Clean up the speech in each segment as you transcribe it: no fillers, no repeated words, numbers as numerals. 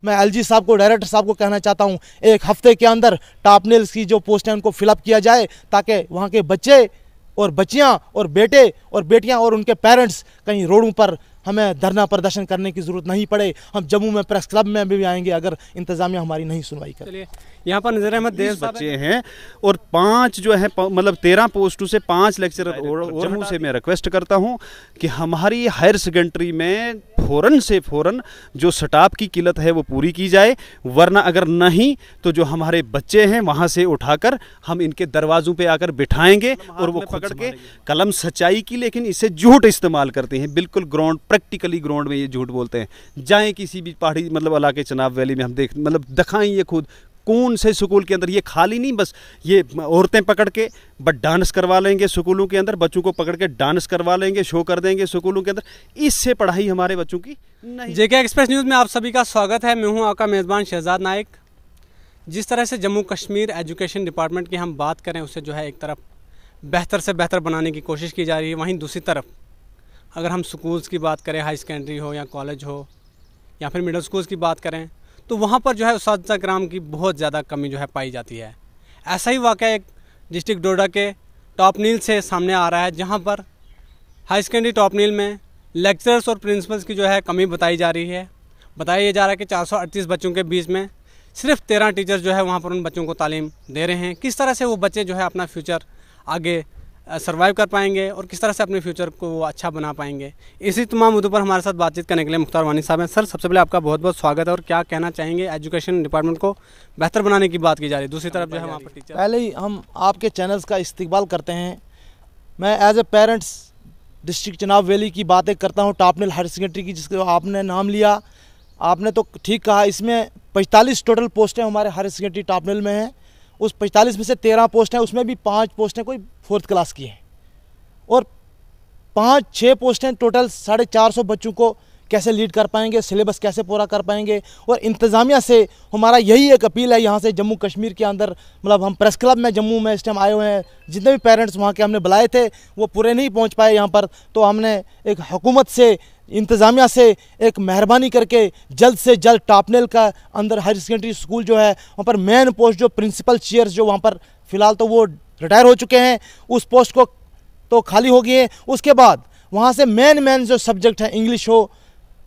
मैं एलजी साहब को, डायरेक्टर साहब को कहना चाहता हूँ, एक हफ्ते के अंदर टॉप नेल्स की जो पोस्ट हैं उनको फिलअप किया जाए, ताकि वहाँ के बच्चे और बच्चियाँ और बेटे और बेटियाँ और उनके पेरेंट्स कहीं रोडों पर हमें धरना प्रदर्शन करने की ज़रूरत नहीं पड़े। हम जम्मू में प्रेस क्लब में भी आएंगे अगर इंतज़ामिया हमारी नहीं सुनवाई करे। चलिए, यहाँ पर नज़र अहमद देश बच्चे हैं और 5 जो है मतलब 13 पोस्टों से 5 लेक्चरर और जम्मू से मैं रिक्वेस्ट करता हूँ कि हमारी हायर सेकेंडरी में फ़ौरन जो स्टाफ की किल्लत है वो पूरी की जाए, वरना अगर नहीं तो जो हमारे बच्चे हैं वहाँ से उठाकर हम इनके दरवाज़ों पे आकर बिठाएंगे और वो पकड़ के कलम सच्चाई की, लेकिन इसे झूठ इस्तेमाल करते हैं। बिल्कुल प्रैक्टिकली ग्राउंड में ये झूठ बोलते हैं। जाएं किसी भी पहाड़ी मतलब इलाके चनाब वैली में, हम दिखाएं ये खुद कौन से स्कूल के अंदर ये खाली नहीं बस ये औरतें पकड़ के बट डांस करवा लेंगे स्कूलों के अंदर, बच्चों को पकड़ के डांस करवा लेंगे, शो कर देंगे स्कूलों के अंदर। इससे पढ़ाई हमारे बच्चों की नहीं। जेके एक्सप्रेस न्यूज़ में आप सभी का स्वागत है। मैं हूं आपका मेज़बान शहजाद नाइक। जिस तरह से जम्मू कश्मीर एजुकेशन डिपार्टमेंट की हम बात करें, उसे जो है एक तरफ बेहतर से बेहतर बनाने की कोशिश की जा रही है, वहीं दूसरी तरफ अगर हम स्कूल्स की बात करें, हाई सेकेंडरी हो या कॉलेज हो या फिर मिडिल स्कूल्स की बात करें, तो वहाँ पर जो है उस्ताद कराम की बहुत ज़्यादा कमी जो है पाई जाती है। ऐसा ही वाक़या एक डिस्ट्रिक्ट डोडा के टॉप नील से सामने आ रहा है, जहाँ पर हाई सेकेंडरी टॉप नील में लेक्चरर्स और प्रिंसिपल्स की जो है कमी बताई जा रही है। बताया जा रहा है कि 438 बच्चों के बीच में सिर्फ 13 टीचर्स जो है वहाँ पर उन बच्चों को तालीम दे रहे हैं। किस तरह से वो बच्चे जो है अपना फ्यूचर आगे सर्वाइव कर पाएंगे और किस तरह से अपने फ्यूचर को वो अच्छा बना पाएंगे, इसी तमाम मुद्दों पर हमारे साथ बातचीत करने के लिए मुख्तार वानी साहब हैं। सर, सबसे पहले आपका बहुत बहुत स्वागत है। और क्या कहना चाहेंगे, एजुकेशन डिपार्टमेंट को बेहतर बनाने की बात की जा रही है, दूसरी तरफ जो है वहाँ पर टीचर। पहले ही हम आपके चैनल्स का इस्तेमाल करते हैं। मैं as a parents district Chenab valley की बातें करता हूँ, टॉप नील हायर सेकेंडरी की, जिसको आपने नाम लिया। आपने तो ठीक कहा, इसमें 45 टोटल पोस्टें हमारे हायर सेकेंडरी टॉप नील में हैं। उस 45 में से 13 पोस्ट हैं, उसमें भी 5 पोस्टें कोई 4th क्लास की हैं और 5-6 पोस्टें टोटल 450 बच्चों को कैसे लीड कर पाएंगे, सिलेबस कैसे पूरा कर पाएंगे। और इंतज़ामिया से हमारा यही एक अपील है यहाँ से जम्मू कश्मीर के अंदर, मतलब हम प्रेस क्लब में जम्मू में इस टाइम आए हुए हैं, जितने भी पेरेंट्स वहाँ के हमने बुलाए थे वो पूरे नहीं पहुँच पाए यहाँ पर, तो हमने एक हुकूमत से, इंतज़ामिया से एक मेहरबानी करके जल्द से जल्द टॉप नील का अंदर हायर सेकेंडरी स्कूल जो है वहाँ पर मेन पोस्ट जो प्रिंसिपल चेयर्स जो वहाँ पर फ़िलहाल तो वो रिटायर हो चुके हैं, उस पोस्ट को तो खाली हो गई है। उसके बाद वहाँ से मेन जो सब्जेक्ट है, इंग्लिश हो,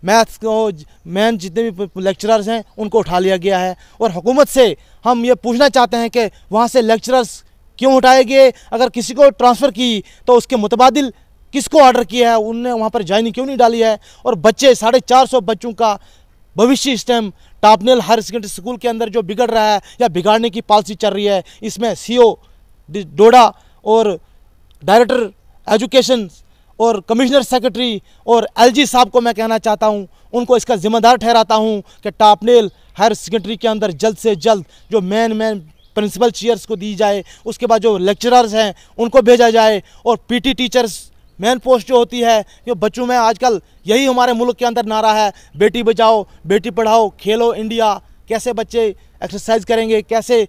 मैथ्स हो, मेन जितने भी लेक्चरर्स हैं उनको उठा लिया गया है। और हुकूमत से हम ये पूछना चाहते हैं कि वहाँ से लेक्चरर्स क्यों उठाए गए, अगर किसी को ट्रांसफ़र की तो उसके मुतबादिल किसको ऑर्डर किया है, उनने वहाँ पर ज्वाइनिंग क्यों नहीं डाली है। और बच्चे 450 बच्चों का भविष्य इस टाइम टॉप नील हायर सेकेंडरी स्कूल के अंदर जो बिगड़ रहा है या बिगाड़ने की पॉलिसी चल रही है, इसमें CO डोडा और डायरेक्टर एजुकेशन और कमिश्नर सेक्रेटरी और LG साहब को मैं कहना चाहता हूं, उनको इसका जिम्मेदार ठहराता हूं कि टॉप नील हायर सेकेंडरी के अंदर जल्द से जल्द जो मेन प्रिंसिपल चेयर्स को दी जाए, उसके बाद जो लेक्चरर्स हैं उनको भेजा जाए और PT टीचर्स मेन पोस्ट जो होती है, ये बच्चों में आजकल यही हमारे मुल्क के अंदर नारा है, बेटी बचाओ बेटी पढ़ाओ, खेलो इंडिया। कैसे बच्चे एक्सरसाइज करेंगे, कैसे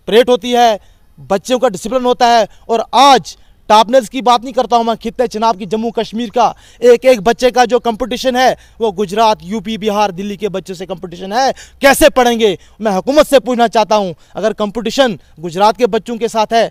परेड होती है, बच्चों का डिसिप्लिन होता है। और आज टॉप नील्स की बात नहीं करता हूँ मैं, खित्ते चनाब की जम्मू कश्मीर का एक बच्चे का जो कंपटीशन है वो गुजरात, UP, बिहार, दिल्ली के बच्चों से कंपटीशन है। कैसे पढ़ेंगे? मैं हुकूमत से पूछना चाहता हूँ, अगर कंपटीशन गुजरात के बच्चों के साथ है,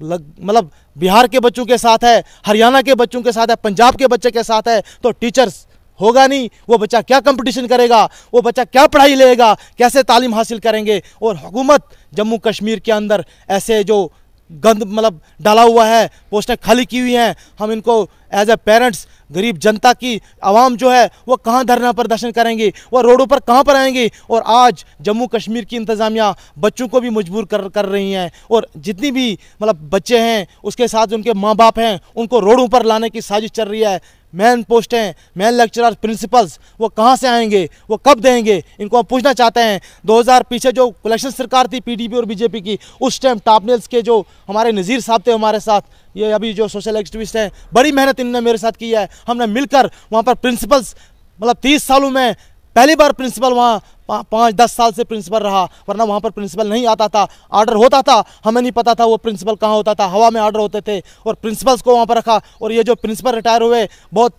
मतलब बिहार के बच्चों के साथ है, हरियाणा के बच्चों के साथ है, पंजाब के बच्चे के साथ है, तो टीचर्स होगा नहीं। वो बच्चा क्या कंपटीशन करेगा, वो बच्चा क्या पढ़ाई लेगा, कैसे तालीम हासिल करेंगे। और हुकूमत जम्मू कश्मीर के अंदर ऐसे जो गंद मतलब डाला हुआ है, पोस्टें खाली की हुई हैं, हम इनको एज ए पेरेंट्स, गरीब जनता की आवाम जो है वो कहाँ धरना प्रदर्शन करेंगी, वो रोडों पर कहाँ पर आएंगी। और आज जम्मू कश्मीर की इंतज़ामिया बच्चों को भी मजबूर कर रही हैं, और जितनी भी मतलब बच्चे हैं उसके साथ उनके माँ बाप हैं, उनको रोडों पर लाने की साजिश चल रही है। मेन पोस्टें, मेन लेक्चरर, प्रिंसिपल्स वो कहाँ से आएंगे, वो कब देंगे, इनको हम पूछना चाहते हैं। 2000 पीछे जो इलेक्शन सरकार थी PDP और BJP की, उस टाइम टॉप नील्स के जो हमारे नज़ीर साहब थे हमारे साथ, ये अभी जो सोशल एक्टिविस्ट हैं, बड़ी मेहनत इन्होंने मेरे साथ की है। हमने मिलकर वहाँ पर प्रिंसिपल्स, मतलब 30 सालों में पहली बार प्रिंसिपल वहाँ 5-10 साल से प्रिंसिपल रहा, वरना वहाँ पर प्रिंसिपल नहीं आता था। ऑर्डर होता था, हमें नहीं पता था वो प्रिंसिपल कहाँ होता था, हवा में ऑर्डर होते थे, और प्रिंसिपल्स को वहाँ पर रखा। और ये जो प्रिंसिपल रिटायर हुए, बहुत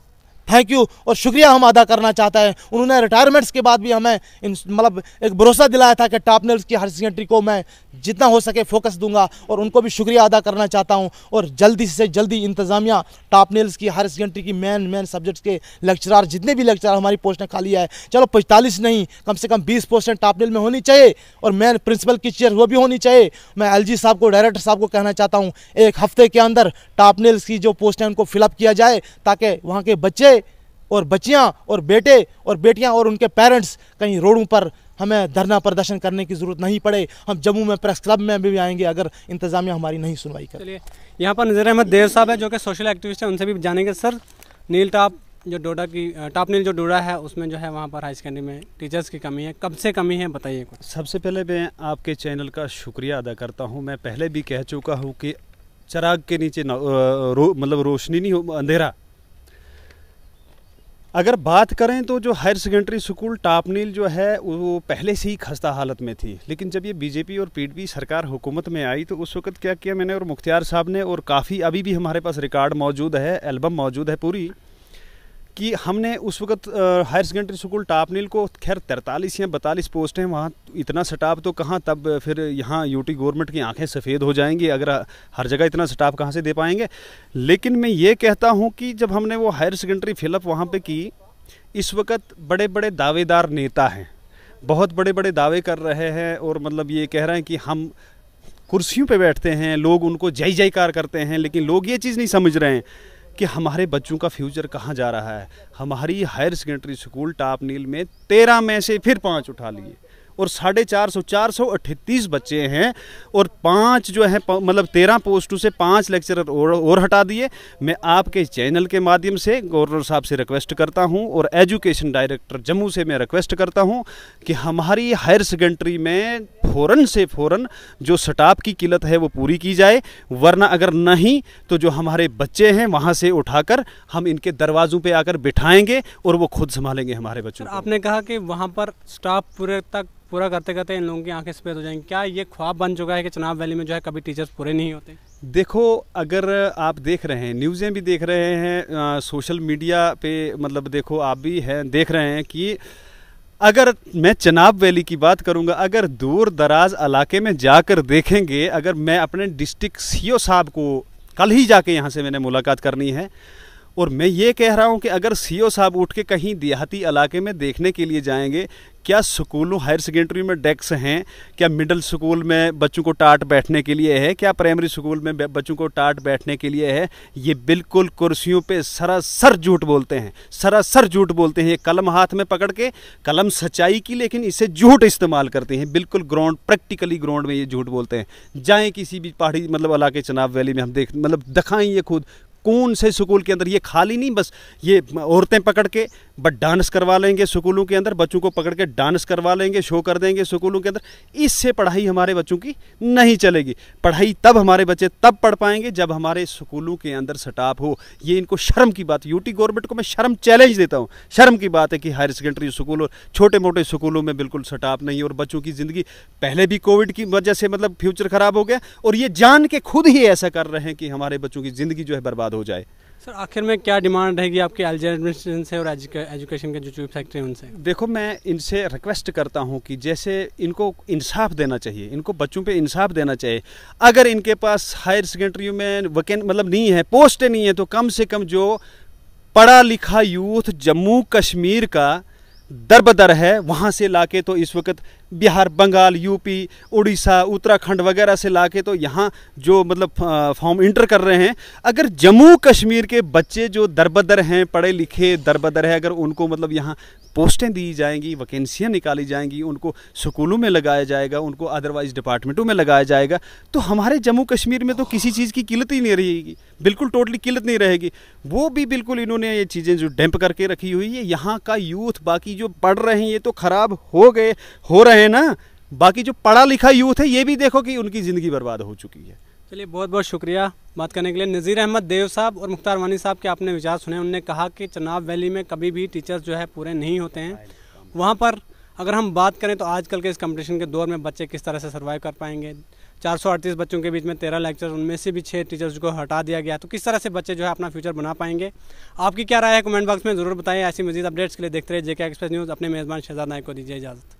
थैंक यू और शुक्रिया हम अदा करना चाहते हैं। उन्होंने रिटायरमेंट्स के बाद भी हमें मतलब एक भरोसा दिलाया था कि टॉप नेल्स की हायर सेकेंडरी को मैं जितना हो सके फोकस दूंगा और उनको भी शुक्रिया अदा करना चाहता हूं। और जल्दी से जल्दी इंतज़ामिया टॉप नेल्स की हायर सेकेंडरी की मेन सब्जेक्ट्स के लेक्चरार, जितने भी लेक्चरार हमारी पोस्टें खाली है, चलो 45 नहीं, कम से कम 20 पोस्टें टॉप नेल में होनी चाहिए और मेन प्रिंसिपल की चेयर वो भी होनी चाहिए। मैं एलजी साहब को, डायरेक्टर साहब को कहना चाहता हूँ, एक हफ्ते के अंदर टॉप नेल्स की जो पोस्टें उनको फिलअप किया जाए, ताकि वहाँ के बच्चे और बच्चियाँ और बेटे और बेटियाँ और उनके पेरेंट्स कहीं रोडों पर हमें धरना प्रदर्शन करने की ज़रूरत नहीं पड़े। हम जम्मू में प्रेस क्लब में भी आएंगे अगर इंतज़ामिया हमारी नहीं सुनवाई करे। चलिए, यहाँ पर नज़ीर अहमद देव साहब है जो कि सोशल एक्टिविस्ट हैं, उनसे भी जानेंगे। सर, नील टॉप जो डोडा की टॉप नील जो डोडा है उसमें जो है वहाँ पर हाई सेकेंडरी में टीचर्स की कमी है, कब से कमी है बताइए कुछ। सबसे पहले मैं आपके चैनल का शुक्रिया अदा करता हूँ। मैं पहले भी कह चुका हूँ कि चिराग के नीचे मतलब रोशनी नहीं हो, अंधेरा। अगर बात करें तो जो हायर सेकेंडरी स्कूल टॉप नील जो है वो पहले से ही खस्ता हालत में थी, लेकिन जब ये बीजेपी और पीडीपी सरकार हुकूमत में आई तो उस वक्त क्या किया मैंने और मुख्तियार साहब ने, और काफ़ी अभी भी हमारे पास रिकॉर्ड मौजूद है, एल्बम मौजूद है पूरी, कि हमने उस वक्त हायर सेकेंडरी स्कूल टॉप नील को, खैर 43 या 42 पोस्ट हैं वहाँ, इतना स्टाफ तो कहाँ, तब फिर यहाँ यूटी गवर्नमेंट की आंखें सफ़ेद हो जाएंगी अगर हर जगह इतना स्टाफ कहाँ से दे पाएंगे। लेकिन मैं ये कहता हूँ कि जब हमने वो हायर सेकेंडरी फिलअप वहाँ पे की, इस वक्त बड़े बड़े दावेदार नेता हैं, बहुत बड़े बड़े दावे कर रहे हैं और मतलब ये कह रहे हैं कि हम कुर्सियों पे बैठते हैं, लोग उनको जय जयकार करते हैं, लेकिन लोग ये चीज़ नहीं समझ रहे हैं कि हमारे बच्चों का फ्यूचर कहाँ जा रहा है। हमारी हायर सेकेंडरी स्कूल टॉप नील में 13 में से फिर 5 उठा लिए और 438 बच्चे हैं और 5 जो है मतलब 13 पोस्टों से 5 लेक्चरर और हटा दिए। मैं आपके चैनल के माध्यम से गवर्नर साहब से रिक्वेस्ट करता हूं और एजुकेशन डायरेक्टर जम्मू से मैं रिक्वेस्ट करता हूं कि हमारी हायर सेकेंडरी में फ़ौरन जो स्टाफ की किल्लत है वो पूरी की जाए, वरना अगर नहीं तो जो हमारे बच्चे हैं वहाँ से उठाकर हम इनके दरवाज़ों पे आकर बिठाएंगे और वो खुद संभालेंगे हमारे बच्चों को। आपने कहा कि वहाँ पर स्टाफ पूरा करते करते इन लोगों की आंखें सफ़ेद हो जाएंगी, क्या ये ख्वाब बन चुका है कि चनाब वैली में जो है कभी टीचर्स पूरे नहीं होते? देखो, अगर आप देख रहे हैं, न्यूज़ें भी देख रहे हैं, सोशल मीडिया पे मतलब देखो आप भी हैं, देख रहे हैं कि अगर मैं चनाब वैली की बात करूंगा, अगर दूर दराज इलाके में जाकर देखेंगे, अगर मैं अपने डिस्ट्रिक्ट सीओ साहब को कल ही जाके यहाँ से मैंने मुलाकात करनी है, और मैं ये कह रहा हूँ कि अगर सीओ साहब उठ के कहीं देहाती इलाके में देखने के लिए जाएंगे, क्या स्कूलों हायर सेकेंडरी में डेस्क हैं, क्या मिडिल स्कूल में बच्चों को टाट बैठने के लिए है, क्या प्राइमरी स्कूल में बच्चों को टाट बैठने के लिए है, ये बिल्कुल कुर्सियों पे सरासर झूठ बोलते हैं, सरासर झूठ बोलते हैं। ये कलम हाथ में पकड़ के, कलम सच्चाई की, लेकिन इसे झूठ इस्तेमाल करते हैं, बिल्कुल ग्राउंड, प्रैक्टिकली ग्राउंड में ये झूठ बोलते हैं। जाएँ किसी भी पहाड़ी मतलब इलाके चनाब वैली में, हम मतलब दिखाएँ ये खुद कौन से स्कूल के अंदर ये खाली नहीं, बस ये औरतें पकड़ के बट डांस करवा लेंगे स्कूलों के अंदर, बच्चों को पकड़ के डांस करवा लेंगे, शो कर देंगे स्कूलों के अंदर। इससे पढ़ाई हमारे बच्चों की नहीं चलेगी। पढ़ाई तब हमारे बच्चे तब पढ़ पाएंगे जब हमारे स्कूलों के अंदर स्टाफ हो। ये इनको शर्म की बात, यूटी गवर्नमेंट को मैं शर्म चैलेंज देता हूँ, शर्म की बात है कि हायर सेकेंडरी स्कूल और छोटे मोटे स्कूलों में बिल्कुल स्टाफ नहीं, और बच्चों की ज़िंदगी पहले भी कोविड की वजह से मतलब फ्यूचर ख़राब हो गया, और ये जान के खुद ही ऐसा कर रहे हैं कि हमारे बच्चों की ज़िंदगी जो है बर्बाद हो जाए। सर, आखिर में क्या डिमांड रहेगी आपकी एलजी एडमिनिस्ट्रेशन से और एजुकेशन के जो चीफ सेक्रेटरी उनसे? देखो, मैं इनसे रिक्वेस्ट करता हूं कि जैसे इनको इंसाफ देना चाहिए, इनको बच्चों पे इंसाफ देना चाहिए। अगर इनके पास हायर सेकेंडरी में वैकेंट मतलब नहीं है, पोस्टें नहीं है, तो कम से कम जो पढ़ा लिखा यूथ जम्मू कश्मीर का दर है वहाँ से लाके तो इस वक्त बिहार, बंगाल, यूपी, उड़ीसा, उत्तराखंड वगैरह से लाके तो यहाँ जो मतलब फॉर्म इंटर कर रहे हैं। अगर जम्मू कश्मीर के बच्चे जो दर हैं, पढ़े लिखे दर है, अगर उनको मतलब यहाँ पोस्टें दी जाएंगी, वैकेंसियाँ निकाली जाएंगी, उनको स्कूलों में लगाया जाएगा, उनको अदरवाइज डिपार्टमेंटों में लगाया जाएगा, तो हमारे जम्मू कश्मीर में तो किसी चीज़ की किल्लत ही नहीं रहेगी, बिल्कुल टोटली किल्लत नहीं रहेगी। वो भी बिल्कुल इन्होंने ये चीज़ें जो डैम्प करके रखी हुई है। यहाँ का यूथ बाकी जो पढ़ रहे हैं ये तो ख़राब हो रहे हैं ना, बाकी जो पढ़ा लिखा यूथ है ये भी देखो कि उनकी ज़िंदगी बर्बाद हो चुकी है। चलिए, बहुत बहुत शुक्रिया बात करने के लिए। नज़ीर अहमद देव साहब और मुख्तार वानी साहब के आपने विचार सुने। उन्होंने कहा कि चनाब वैली में कभी भी टीचर्स जो है पूरे नहीं होते हैं। वहाँ पर अगर हम बात करें तो आजकल के इस कंपटीशन के दौर में बच्चे किस तरह से सर्वाइव कर पाएंगे, 438 बच्चों के बीच में 13 लेक्चर, उनमें से भी 6 टीचर्स को हटा दिया गया। तो किस तरह से बच्चे जो है अपना फ्यूचर बना पाएंगे, आपकी क्या राय है कमेंट बॉक्स में ज़रूर बताएं। ऐसी मजीद अपडेट्स के लिए देखते रहिए JK एक्सप्रेस न्यूज़। अपने मेज़बान शहजाद नाइक को दीजिए इजाज़त।